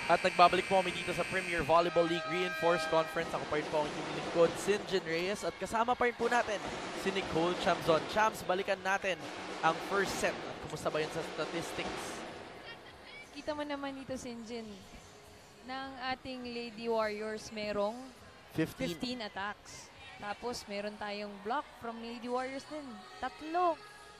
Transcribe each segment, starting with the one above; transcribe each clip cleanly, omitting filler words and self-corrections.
At nagbabalik po kami dito sa Premier Volleyball League Reinforced Conference. Ako pa rin po ang inyong lingkod, Sinjin Reyes. At kasama pa rin po natin si Nicole Chamzon. Chams, balikan natin ang first set. At kumusta ba yun sa statistics? Kita mo naman dito, Sinjin, ng ating Lady Warriors merong 15 attacks. Tapos meron tayong block from Lady Warriors din. 3.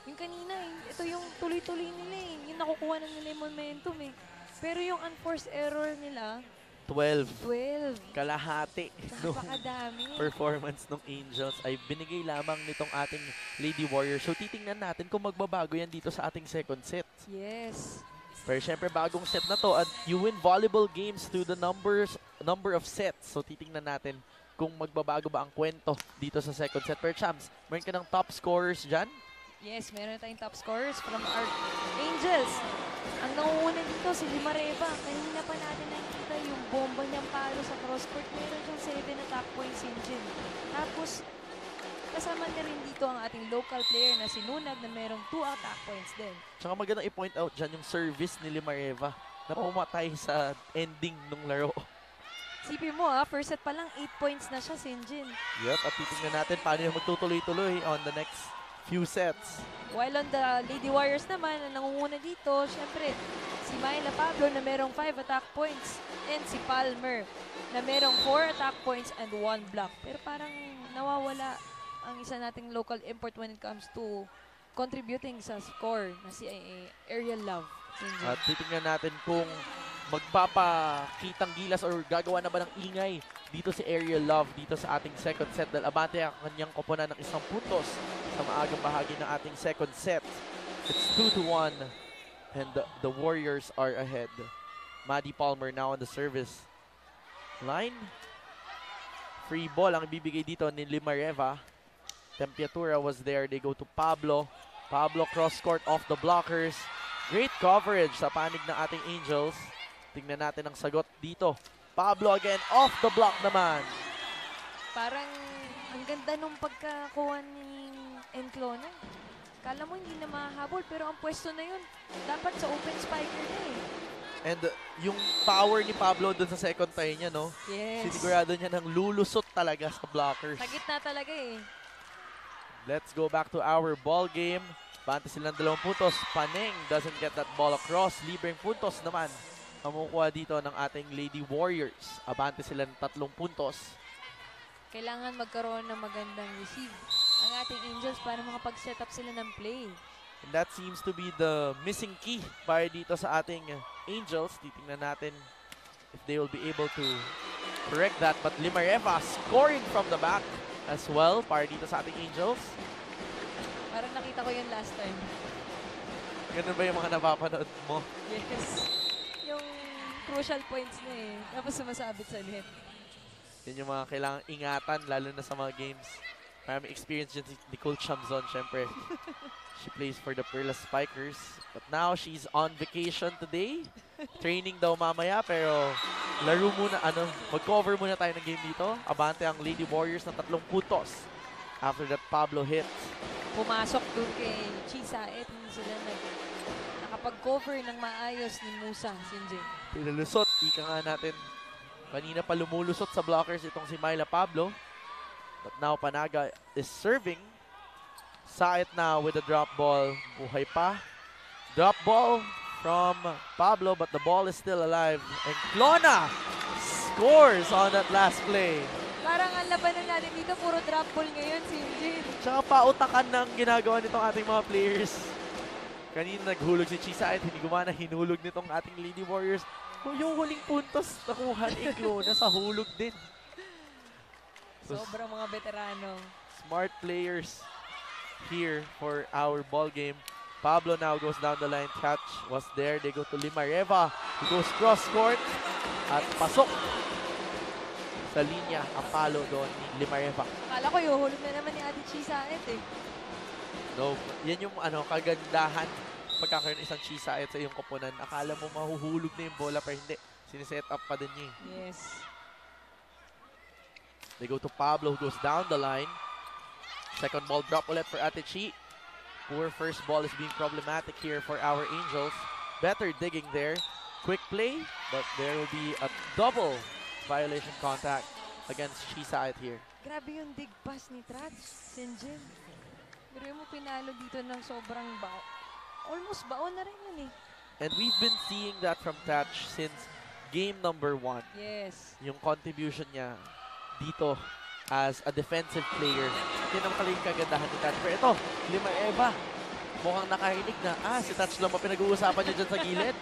Yung kanina, ito yung tuloy-tuloy nila eh. Yung nakukuha na nila yung momentum eh. Pero yung unforced error nila, 12. 12. Kalahati Napakadami. performance ng Angels ay binigay lamang nitong ating Lady Warriors. So titingnan natin kung magbabago yan dito sa ating second set. Yes. Pero syempre bagong set na to at you win volleyball games through the number of sets. So titingnan natin kung magbabago ba ang kwento dito sa second set. Per Champs, meron ka ng top scorers dyan? Yes, meron tayong top scorers from our Angels. Ang nangunguna dito, si Limareva. Kanina pa natin nakikita yung bomba niyang palo sa crosscourt. Meron siyang 7 attack points, Sinjin. Tapos, kasama na rin dito ang ating local player na si Lunag na merong 2 attack points din. Tsaka magandang i-point out dyan yung service ni Limareva na pumatay sa ending ng laro. Sipin mo first set pa lang 8 points na siya, Sinjin. Yup, at titingnan natin paano yung magtutuloy-tuloy on the next few sets. While on the Lady Warriors naman, ang nangunguna dito, syempre, si Myla Pablo na merong 5 attack points and si Palmer na merong 4 attack points and 1 block. Pero parang nawawala ang isa nating local import when it comes to contributing sa score na si Ariel Love. At titingnan natin kung magpapakitang gilas or gagawa na ba ng ingay dito si Ariel Love dito sa ating second set dahil abante ang kanyang koponan ng 1 puntos sa maagang bahagi ng ating second set. It's 2-1 and the Warriors are ahead. Maddie Palmer now on the service line. Free ball ang ibibigay dito ni Limareva. Temperatura was there. They go to Pablo. Pablo cross court off the blockers. Great coverage sa panig ng ating Angels. Tingnan natin ang sagot dito. Pablo again, off the block naman. Parang ang ganda nung pagkakuha ni Enclona. Kala mo hindi na mahabol, pero ang pwesto na yun, dapat sa open spiker na eh. And yung power ni Pablo dun sa second tie niya, no? Yes. Sinigurado niya ng lulusot talaga sa blockers. Sa gitna talaga eh. Let's go back to our ball game. Bante silang 2 puntos. Paneng doesn't get that ball across. Libreng puntos naman ang makukuha dito ng ating Lady Warriors. Abante sila ng 3 puntos. Kailangan magkaroon ng magandang receive ang ating Angels para makapag-set up sila ng play. And that seems to be the missing key para dito sa ating Angels. Titingnan natin if they will be able to correct that. But Limareva scoring from the back as well para dito sa ating Angels. Parang nakita ko yun last time. Ganun ba yung mga napapanood mo? Yes. Yung crucial points na eh. Tapos sumasabit sa net. Yan yung mga kailangang ingatan, lalo na sa mga games. Maraming experience dyan si Nicole Chamzon, syempre. She plays for the Perla Spikers. But now, she's on vacation today. Training daw mamaya, pero laro muna, mag-cover muna tayo ng game dito. Abante ang Lady Warriors ng 3 puntos. After that Pablo hit. Pumasok dun kay Chisa at hindi sila nakapag-cover ng maayos ni Musa, Sinjin. Pinulusot, ika nga natin. Kanina pa lumulusot sa blockers itong si Myla Pablo. But now Panaga is serving. Saet now with the drop ball. Buhay pa. Drop ball from Pablo, but the ball is still alive. And Clona scores on that last play. Parang ang labanan natin dito, puro drop ball ngayon, Sinjin. Tsaka pautakan ng ginagawa nitong ating mga players. Kanina naghulog si Chisaet, hindi gumana, hinulog nitong ating Lady Warriors. Yung huling puntos nakuha ni Clona sa hulog din. Sobrang mga veterano. Smart players here for our ball game. Pablo now goes down the line. Catch was there. They go to Limareva. He goes cross court. At pasok sa linya ang palo doon ni Limareva. Akala ko yung hulog na naman ni Ate Chisaet eh. No, yan yung kagandahan pagkakaroon isang Chisaet sa iyong koponan. Akala mo mahuhulog na yung bola pero hindi. Siniset up pa din niya. Yes. They go to Pablo who goes down the line. Second ball drop ulit for Ate Chi. Poor first ball is being problematic here for our Angels. Better digging there. quick play, but there will be a double violation contact against Chisait here. Grabe yung dig pass ni Trats, Sinjin. Pero mo pinalo dito ng sobrang bao. Almost baon na rin yun eh. And we've been seeing that from Thatch since game number 1. Yes. Yung contribution niya dito as a defensive player. Yun ang pala yung kagandahan ni Thatch. Pero ito, Lima Eva. Mukhang nakahinig na, si Thatch lang pa pinag-uusapan niya dyan sa gilid.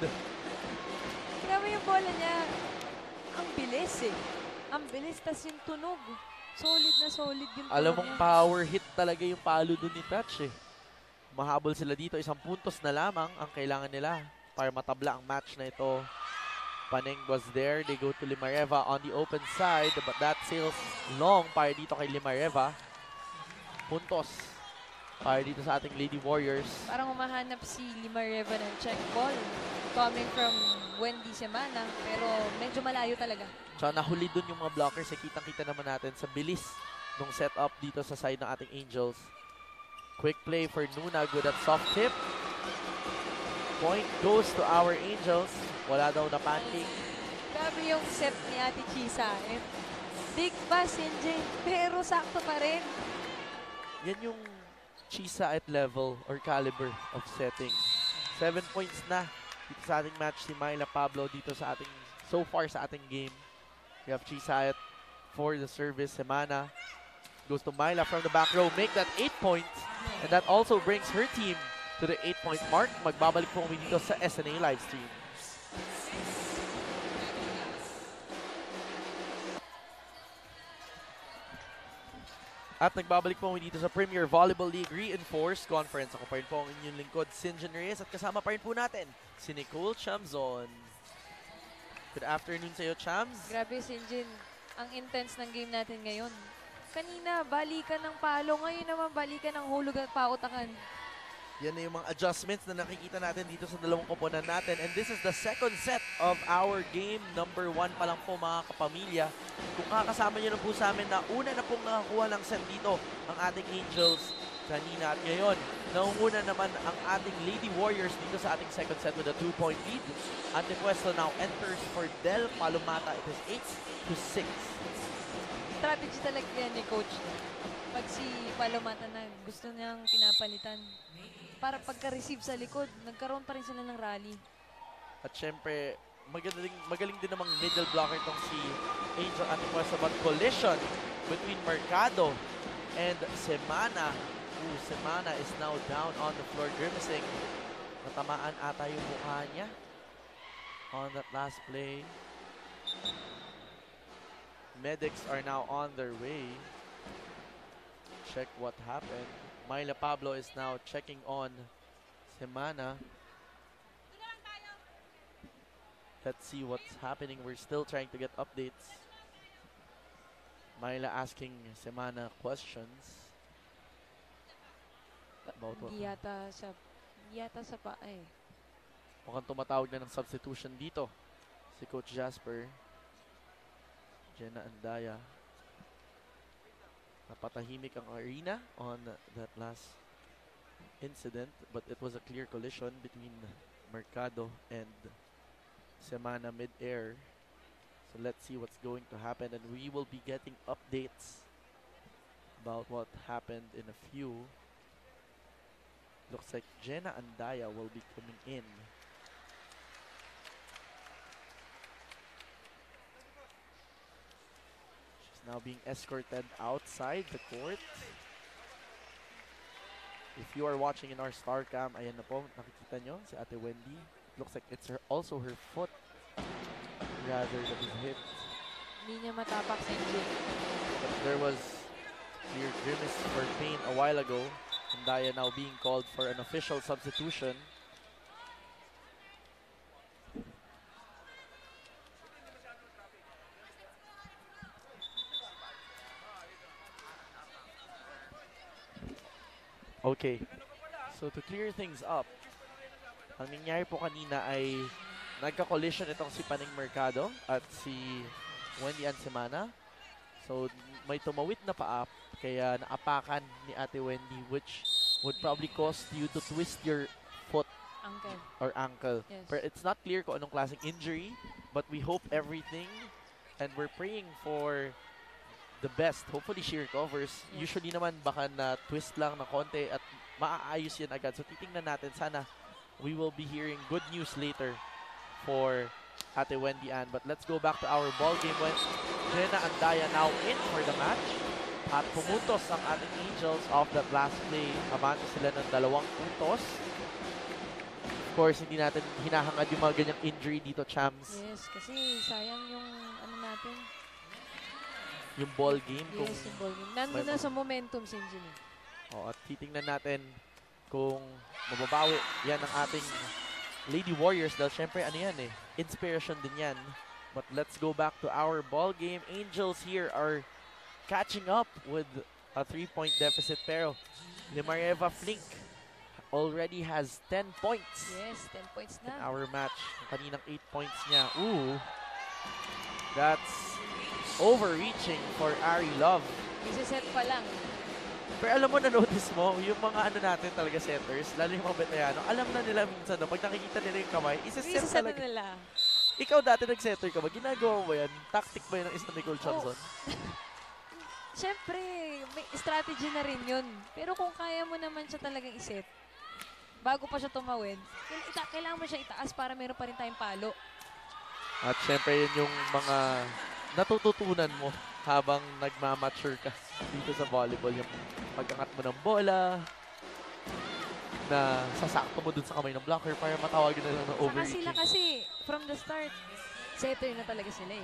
Grabe yung bola niya. Ang bilis eh. Ang bilis, tas yung tunog. Solid na solid yung tunog Alam mong niya. power hit talaga yung palo dun ni Thatch eh. Mahabol sila dito. 1 puntos na lamang ang kailangan nila para matabla ang match na ito. Paneng was there. They go to Limareva on the open side, but that sails long para dito kay Limareva. Puntos para dito sa ating Lady Warriors. Parang humahanap si Limareva ng check ball coming from Wendy Semana, pero medyo malayo talaga. So nahuli dun yung mga blockers. Kitang-kita naman natin sa bilis nung setup dito sa side ng ating Angels. Quick play for Nuna. Good at soft tip. Point goes to our Angels. Wala daw na pancake. Grabe yung set ni Ate Chisa. Big pass, NJ, pero sakto pa rin. Yan yung Chisa at level or caliber of setting. 7 points na dito sa ating match si Myla Pablo dito sa ating, so far sa ating game. We have Chisa for the service. Semana goes to Myla from the back row. Make that 8 points. And that also brings her team to the 8-point mark. Magbabalik po kami dito sa SNA live stream. At nagbabalik po kami dito sa Premier Volleyball League Reinforced Conference. Ako pa rin po ang inyong lingkod, Sinjin Reyes. At kasama pa rin po natin si Nicole Chamzon. Good afternoon sa iyo, Chams. Grabe, Sinjin. Ang intense ng game natin ngayon. Kanina, balikan ng palo. Ngayon naman, balikan ng hulog at pautakan. Yan na yung mga adjustments na nakikita natin dito sa dalawang koponan natin. And this is the second set of our game. Number 1 pa lang po, mga kapamilya. Kung kakasama nyo na po sa amin na una na pong nakakuha ng set dito ang ating Angels kanina at ngayon. Naunguna naman ang ating Lady Warriors dito sa ating second set with a 2-point lead. Antepuesto now enters for Del Palomata. It is 8-6. Strategy talaga yan ni Coach. Pag si Palomata na gusto niyang pinapalitan. Para pagka-receive sa likod, nagkaroon pa rin sila ng rally. At syempre, magaling din namang middle blocker itong si Angel Antepuesto. But collision between Mercado and Semana. Semana is now down on the floor grimacing. Natamaan ata yung mukha niya on that last play. Medics are now on their way. Check what happened. Myla Pablo is now checking on Semana. Let's see what's happening. We're still trying to get updates. Myla asking Semana questions. About what? Hindi yata sa paa eh. Mukhang tumatawag na ng substitution dito si Coach Jasper. Jenna Andaya. Napatahimik ang arena on that last incident, but it was a clear collision between Mercado and Semana mid-air. So let's see what's going to happen, and we will be getting updates about what happened in a few. Looks like Jenna Andaya will be coming in. Now being escorted outside the court. If you are watching in our star cam, ayan na po, nakikita nyo si Ate Wendy. Looks like it's also her foot rather that is hit. Hindi niya matapak sa engine. But there was clear grimace for pain a while ago. And Daya now being called for an official substitution. Okay, so to clear things up, ang nangyari po kanina ay nagka-collision itong si Paning Mercado at si Wendy Ansemana. So may tumawid na paa, kaya naapakan ni Ate Wendy, which would probably cause you to twist your foot Uncle. or ankle. Yes. Pero it's not clear kung anong klaseng injury, but we hope everything and we're praying for the best. Hopefully she recovers. Yes. Usually naman baka na twist lang na konti at maaayos yan agad. So titingnan natin. Sana we will be hearing good news later for Ate Wendy Ann. But let's go back to our ball game when Jenna Andaya now in for the match. At pumuntos ang ating Angels off that last play. Abante sila ng 2 puntos. Of course, hindi natin hinahangad yung mga ganyang injury dito, Chams. Yes, kasi sayang yung ano natin. Yung ball game. Yes, yung ball game. Nandun na sa momentum, Sinjin. At titingnan natin kung mababawi yan ang ating Lady Warriors. Dahil syempre, ano yan inspiration din yan. But let's go back to our ball game. Angels here are catching up with a 3-point deficit. Pero Limareva Flink already has 10 points. Yes, 10 points In na. our match. Kaninang 8 points niya. Ooh. That's overreaching for Ari Love. Isa-set pa lang. Pero alam mo, na-notice mo, yung mga ano natin talaga setters, lalo yung mga veterano, alam na nila minsan, pag nakikita nila yung kamay, isa-set Isa-set talaga. nila. Ikaw dati nag-setter ka ba? Ginagawa mo ba yan? Tactic ba yun ng isang Nicole Johnson? Siyempre, may strategy na rin yun. Pero kung kaya mo naman siya talagang iset, bago pa siya tumawid, kailangan mo siya itaas para meron pa rin tayong palo. At syempre yun yung mga natututunan mo habang nagmamature ka dito sa volleyball. Yung pag-angat mo ng bola, na sasakto mo dun sa kamay ng blocker para matawagin na lang ng Saka overreaching. sila kasi, from the start, setter na talaga sila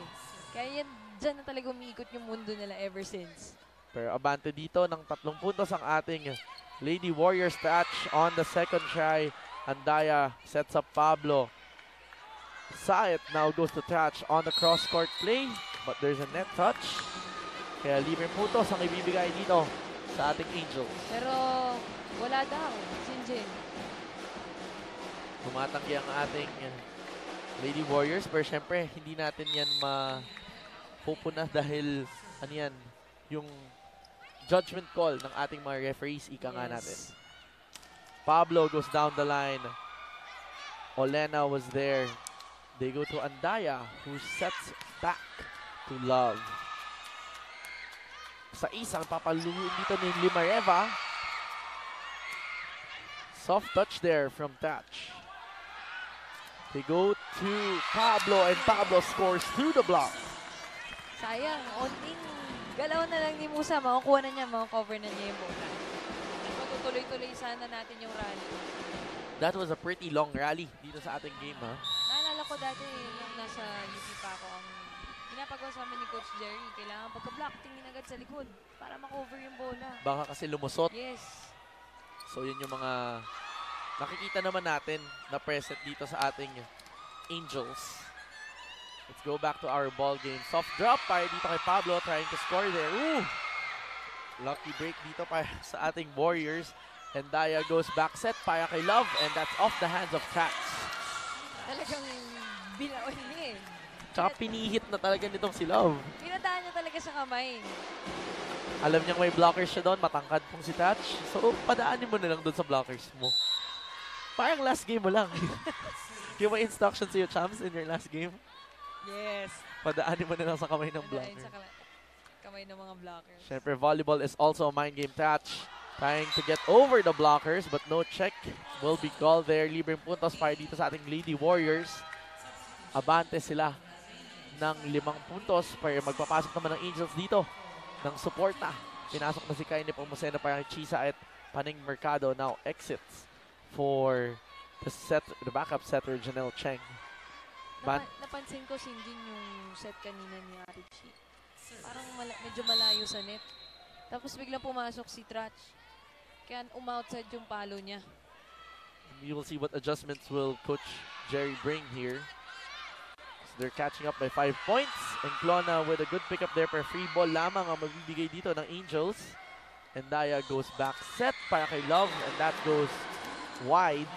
Kaya yan, dyan na talaga umiikot yung mundo nila ever since. Pero abante dito ng 3 puntos ang ating Lady Warriors. Touch on the second try. Andaya sets up Pablo. Saet now goes to touch on the cross-court play. But there's a net touch. Kaya libreng puntos ang ibibigay dito sa ating Angels. Pero wala daw, Sinjin. Tumatanggi ang ating Lady Warriors. Pero syempre, hindi natin yan mapupuna dahil ano yan, yung judgment call ng ating mga referees, ika nga natin. Pablo goes down the line. Olena was there. They go to Andaya, who sets back to Love. Sa isang papaluin dito ni Limareva. Soft touch there from Touch. They go to Pablo, and Pablo scores through the block. Sayang, onting galaw na lang ni Musa, makukuha na niya, makukover na niya yung bola. Matutuloy-tuloy sana natin yung rally. That was a pretty long rally dito sa ating game, ha? Naalala ko dati, nung nasa UP pa ako, ang pinapagawa sa amin ni Coach Jerry, kailangan pagka-block, tingin agad sa likod para makover yung bola. Baka kasi lumusot. Yes. So yun yung mga nakikita naman natin na present dito sa ating Angels. Let's go back to our ball game. Soft drop para dito kay Pablo, trying to score there. Ooh! Lucky break dito para sa ating Warriors. And Daya goes back set para kay Love, and that's off the hands of Cats. Talagang binaon niya Tsaka pinihit na talaga nitong si Love. Pinadaan niya talaga sa kamay. Alam niyang may blockers siya doon, matangkad pong si Touch. So, padaanin mo na lang doon sa blockers mo. Parang last game mo lang. Give mo instructions to your champs in your last game. Yes. Padaanin mo na lang sa kamay ng Padaan blocker. sa kamay ng mga blockers. Siyempre, volleyball is also a mind game. Touch trying to get over the blockers, but no check will be called there. Libreng puntos para dito sa ating Lady Warriors. Abante sila ng 5 puntos para magpapasok naman ng Angels dito ng suporta. Pinasok na si Kaine Pomoseno para kay Chisa at Paning Mercado now exits for the backup setter, Janelle Cheng. Napansin ko, Sinjin, yung set kanina ni Arichi. Parang medyo malayo sa net. Tapos biglang pumasok si Trach. Kaya umoutside yung palo niya. You will see what adjustments will Coach Jerry bring here. So they're catching up by 5 points. And Clona with a good pickup there per free ball lamang ang magbibigay dito ng Angels. And Daya goes back set para kay Love, and that goes wide.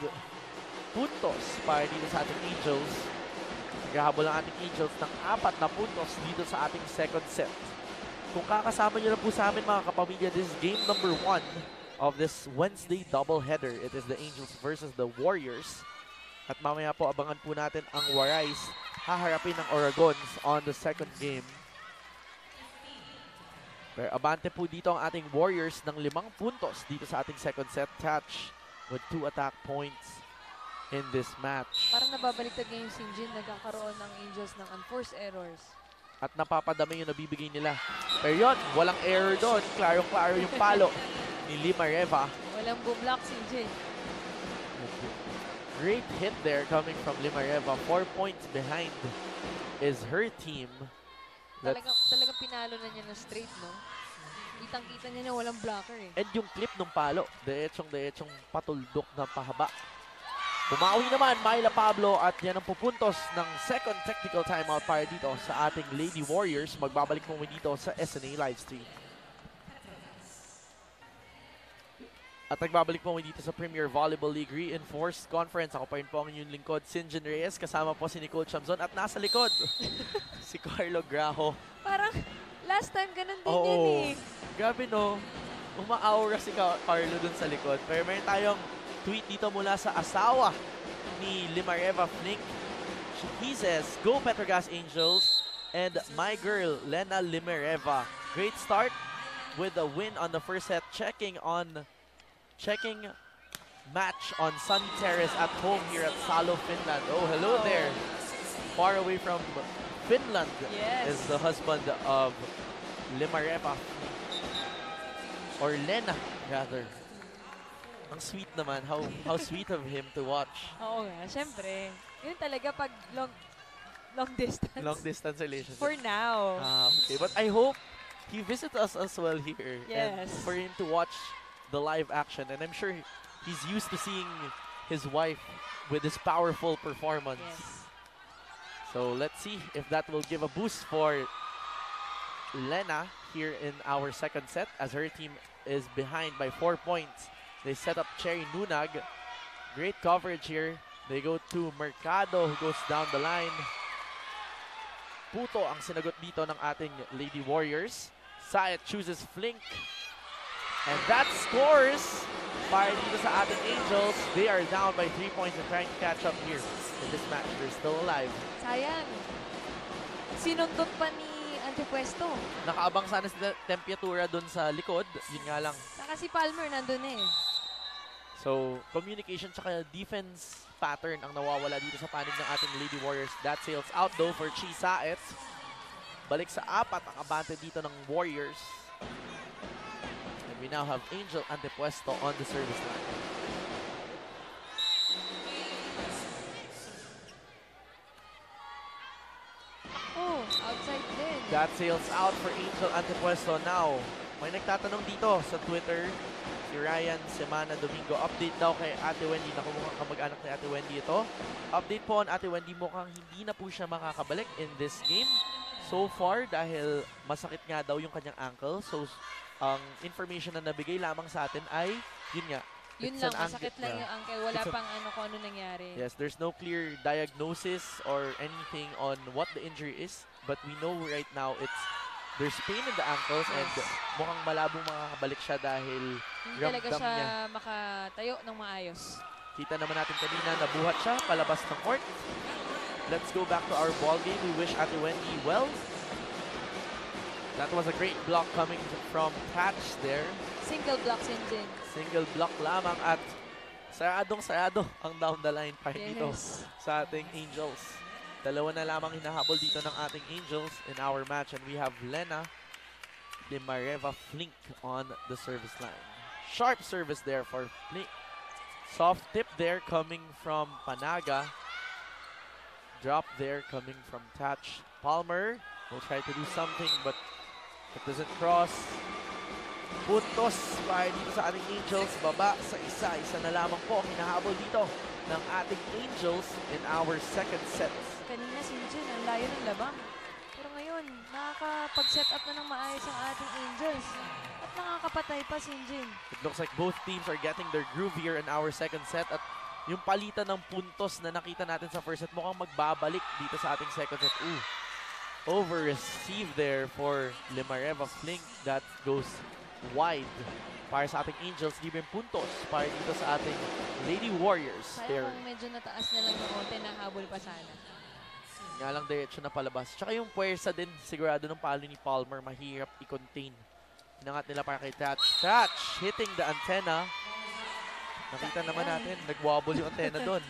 Puntos para dito sa ating Angels. Naghahabol ang ating Angels ng 4 na puntos dito sa ating second set. Kung kakasama nyo na po sa amin mga kapamilya, this is game number 1 of this Wednesday doubleheader. It is the Angels versus the Warriors. At mamaya po, abangan po natin ang Warais haharapin ng Oragons on the second game. Pero abante po dito ang ating Warriors ng 5 puntos dito sa ating second set. Touch with 2 attack points in this match. Parang nababaliktad ngayon si Jin, nagkakaroon ng Angels ng unforced errors. At napapadami yung nabibigay nila. Pero yun, walang error doon. Klarong-klaro yung palo ni Limareva. Walang bumlock si Jin. Great hit there coming from Limareva. 4 points behind is her team. Talagang pinalo na niya na straight, no? Kitang-kita niya na walang blocker eh. And yung clip ng palo, deechong patuldok na pahaba. Bumawi naman, Myla Pablo, at yan ang pupuntos ng second technical timeout para dito sa ating Lady Warriors. Magbabalik mo dito sa SNA Livestream. At nagbabalik po dito sa Premier Volleyball League Reinforced Conference. Ako pa rin po ang inyong lingkod, Sinjin Reyes. Kasama po si Nicole Chamzon. At nasa likod, si Carlo Graho. Parang last time ganun din yan eh. Grabe no, umaaura si Carlo dun sa likod. Pero meron tayong tweet dito mula sa asawa ni Limareva Flink. He says, "Go Petro Gazz Angels and my girl, Lena Limareva. Great start with a win on the first set. Checking match on Sunny Terrace at home here at Salo, Finland." Oh, hello there. Far away from Finland is the husband of Limareva. Or Lena, rather. Ang sweet naman. How sweet of him to watch. Oo nga, syempre. Yun talaga pag long distance. Long distance relationship. For now. Okay, but I hope he visits us as well here. Yes. And for him to watch the live action, and I'm sure he's used to seeing his wife with this powerful performance. Yes. So let's see if that will give a boost for Lena here in our second set as her team is behind by 4 points. They set up Cherry Nunag. Great coverage here. They go to Mercado who goes down the line. Puto ang sinagot dito ng ating Lady Warriors. Sayet chooses Flink. And that scores para dito sa ating Angels. They are down by 3 points and trying to catch up here in this match. They're still alive. Sayang. Sinundot pa ni Antipuesto. Nakaabang sana si Temperatura dun sa likod. Yun nga lang. Saka si Palmer nandun eh. So, communication tsaka defense pattern ang nawawala dito sa panig ng ating Lady Warriors. That sails out though for Chi Saet. Balik sa 4 ang abante dito ng Warriors. And we now have Angel Antepuesto on the service line. Oh, outside din. That sails out for Angel Antepuesto now. May nagtatanong dito sa Twitter. Si Ryan Semana Domingo, update daw kay Ate Wendy. Naku, mukhang kamag-anak ni Ate Wendy ito. Update po on Ate Wendy, mukhang hindi na po siya makakabalik in this game. So far, dahil masakit nga daw yung kanyang ankle. So, ang information na nabigay lamang sa atin ay, yun nga. Yun lang, masakit lang yung ankle. Wala pang kung ano nangyari. Yes, there's no clear diagnosis or anything on what the injury is. But we know right now there's pain in the ankles and mukhang malabong makakabalik siya dahil hindi talaga siya niya makatayo ng maayos. Kita naman natin kanina, nabuhat siya palabas ng court. Let's go back to our ball game. We wish Ate Wendy well. That was a great block coming from Patch there. Single block, Sinjin. Single block lamang at saradong-sarado ang down the line para dito sa ating Angels. Dalawa na lamang hinahabol dito ng ating Angels in our match, and we have Lena Limareva Flink on the service line. Sharp service there for Flink. Soft tip there coming from Panaga. Drop there coming from Touch. Palmer will try to do something but it doesn't cross. Puntos para dito sa ating Angels. Baba sa isa na lamang po ang hinahabol dito ng ating Angels in our second set. Kanina si Jin, ang layo ng labang. Pero ngayon, nakakapag-set up na ng maayos ang ating Angels. At nakakapatay pa si Jin. It looks like both teams are getting their groove here in our second set. At yung palitan ng puntos na nakita natin sa first set, mukhang magbabalik dito sa ating second set. Over-receive there for Limareva Flink. That goes wide para sa ating Angels, libreng puntos para dito sa ating Lady Warriors. Kaya kung medyo nataas na lang ng konti, nahabol pa sana. Nga lang diretso na palabas. Tsaka yung puwersa din, sigurado ng palo ni Palmer, mahirap i-contain. Hinangat nila para kay Thatch. Thatch hitting the antenna. Nakita naman natin, nag-wobble yung antenna doon.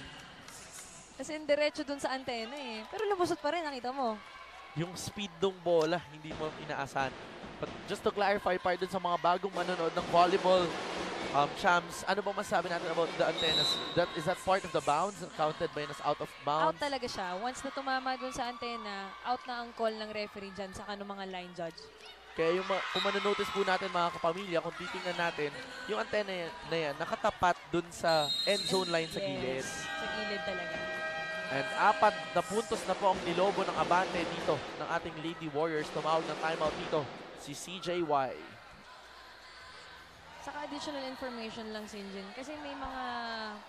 Kasi diretso dun sa antena eh. Pero lumusot pa rin, nakita mo. Yung speed ng bola, hindi mo inaasahan. But just to clarify, para dun sa mga bagong manonood ng volleyball champs, ano ba masabi natin about the antennas? Is that part of the bounds? Counted ba yun as out of bounds? Out talaga siya. Once na tumama dun sa antena, out na ang call ng referee dyan sa mga line judge. Kaya yung kung manonotice po natin mga kapamilya, kung titingnan natin, yung antena na yan, nakatapat dun sa end zone line sa gilid. Sa gilid talaga. And 4 na puntos na po ang nilobo ng abante dito ng ating Lady Warriors. Tumawag ng timeout dito si CJY. Saka additional information lang, Sinjin. Kasi may mga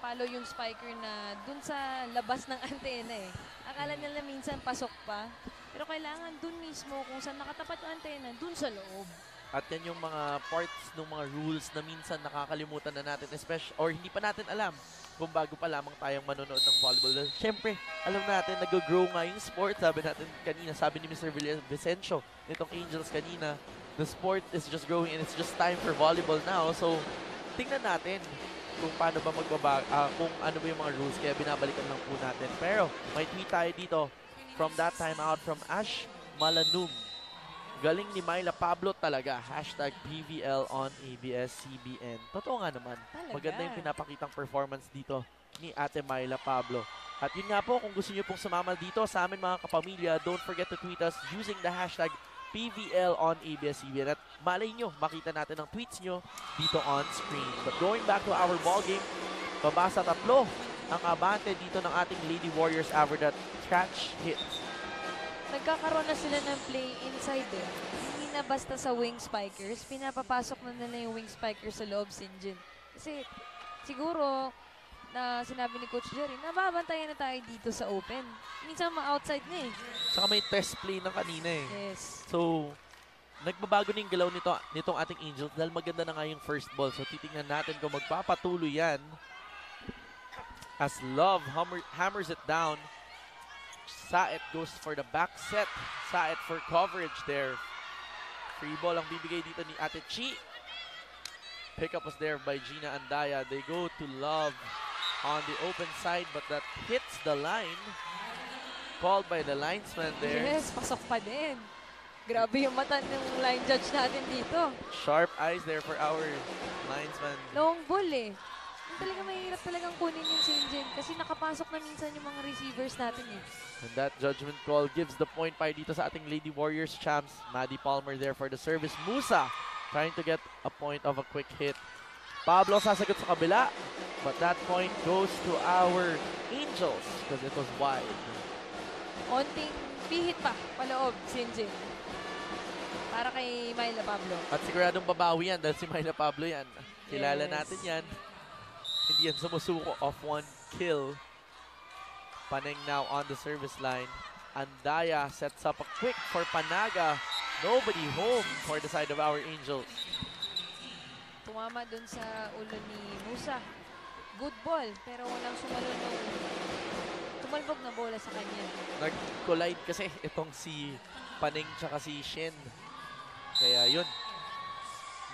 follow yung spiker na dun sa labas ng antena eh. Akala nila minsan pasok pa. Pero kailangan dun mismo kung saan nakatapat yung antena, dun sa loob. At yan yung mga parts ng mga rules na minsan nakakalimutan na natin, especially, or hindi pa natin alam kung bago pa lamang tayong manonood ng volleyball. Siyempre, alam natin, nag-grow nga yung sport. Sabi natin kanina, sabi ni Mr. Vicencio, nitong Angels kanina, the sport is just growing and it's just time for volleyball now. So, tingnan natin kung paano ba kung ano ba yung mga rules. Kaya binabalikan lang po natin. Pero, may tweet tayo dito from that time out from Ash Malanum. Galing ni Myla Pablo talaga. Hashtag PVL on ABS-CBN. Totoo nga naman. Talaga. Maganda yung pinapakitang performance dito ni Ate Myla Pablo. At yun nga po, kung gusto nyo pong sumama dito sa amin mga kapamilya, don't forget to tweet us using the hashtag PVL on ABS-CBN. At malay nyo, makita natin ang tweets nyo dito on screen. But going back to our ball game, pabasa 3 ang abante dito ng ating Lady Warriors after that catch hit. Nagkakaroon na sila ng play inside eh. Hindi na basta sa wing spikers, pinapapasok na nila yung wing spikers sa loob, Sinjin. Kasi siguro na sinabi ni Coach Jerry, nababantayan na tayo dito sa open. Minsan ma-outside na eh. Saka may test play na kanina eh. Yes. So, nagbabago na yung galaw nitong ating Angels dahil maganda na nga yung first ball. So, titingnan natin kung magpapatuloy yan as Love hammers it down. Saet goes for the back set. Saet for coverage there. Free ball ang bibigay dito ni Ate Chi. Pickup was there by Gina Andaya. They go to Love on the open side, but that hits the line. Called by the linesman there. Yes, pasok pa din. Grabe yung mata ng line judge natin dito. Sharp eyes there for our linesman. Long ball eh. Yung talaga mahirap talagang kunin yung Sinjin kasi nakapasok na minsan yung mga receivers natin eh. And that judgment call gives the point para dito sa ating Lady Warriors champs. Maddie Palmer there for the service. Musa trying to get a point of a quick hit. Pablo sasagot sa kabila, but that point goes to our Angels because it was wide. Onting pihit pa paloob, Sinjin. Para kay Myla Pablo. At siguradong babawi yan dahil si Myla Pablo yan. Kilala Yes. natin yan. Hindi yan sumusuko off 1 kill. Paneng now on the service line. Andaya sets up a quick for Panaga. Nobody home for the side of our Angels. Tumama dun sa ulo ni Musa. Good ball, pero walang tumalbog na bola sa kanya. Nag-collide kasi itong si Paneng tsaka si Shin. Kaya yun.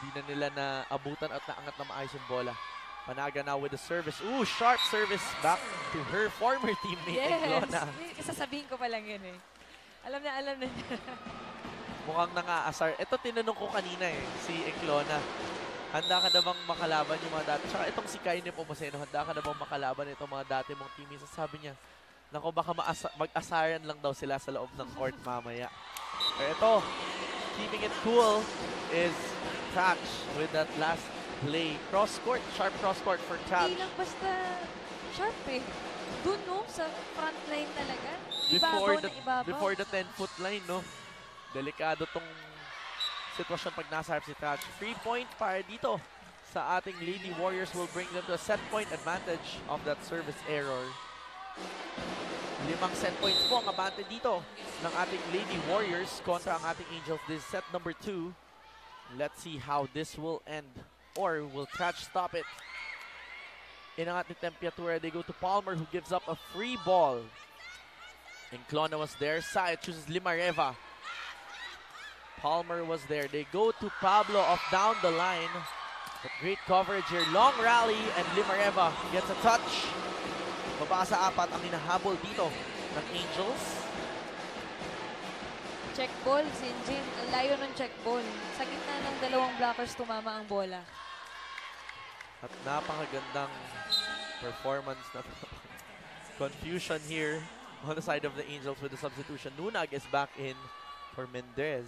Hindi na nila naabutan at naangat na maayos yung bola. Panaga now with the service. Ooh, sharp service back to her former teammate, Eglona. Yes, sasabihin ko pa lang yun eh. Alam na niya. Mukhang nangaasar. Ito tinanong ko kanina eh, si Eglona. Handa ka na bang makalaban yung mga dati? Tsaka itong si Kaine Pomoseno, handa ka na bang makalaban itong mga dati mong teammates? Sabi niya, naku baka mag-asaran lang daw sila sa loob ng court mamaya. Pero ito, keeping it cool is Thatch with that last play. Cross-court, sharp cross-court for Thatch. Hindi lang basta sharp eh. Doon no, sa front line talaga. Before the 10-foot line, no? Delikado tong sitwasyon pag nasa harap si Thatch. 3-point para dito sa ating Lady Warriors will bring them to a set point advantage of that service error. 5 set points po ang abante dito ng ating Lady Warriors kontra ang ating Angels. This is set number 2. Let's see how this will end. Or will Catch stop it? Inangat ni Tempiatura. They go to Palmer who gives up a free ball. Inclona was there. Sayed chooses Limareva. Palmer was there. They go to Pablo off down the line. But great coverage here. Long rally and Limareva gets a touch. Baba sa 4 ang hinahabol dito ng Angels. Check ball, Sinjin. Ang layo ng check ball. Sa gitna ng dalawang blockers, tumama ang bola. At napakagandang performance na confusion here on the side of the Angels with the substitution. Nunag is back in for Mendez.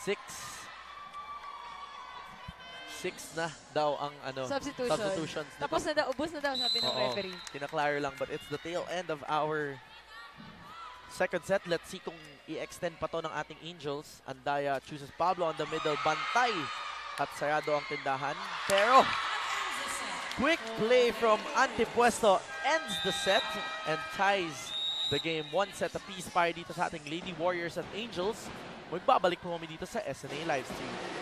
6 na daw ang substitutions. Tapos na daw, ubos na daw, sabi ng referee. Tinaclare lang, but it's the tail end of our second set. Let's see kung i-extend pa to ng ating Angels. Andaya chooses Pablo on the middle. Bantay at sarado ang tindahan. Pero quick play from Antipuesto ends the set and ties the game 1 set apiece para dito sa ating Lady Warriors at Angels. Magbabalik po kami dito sa SNA Livestream.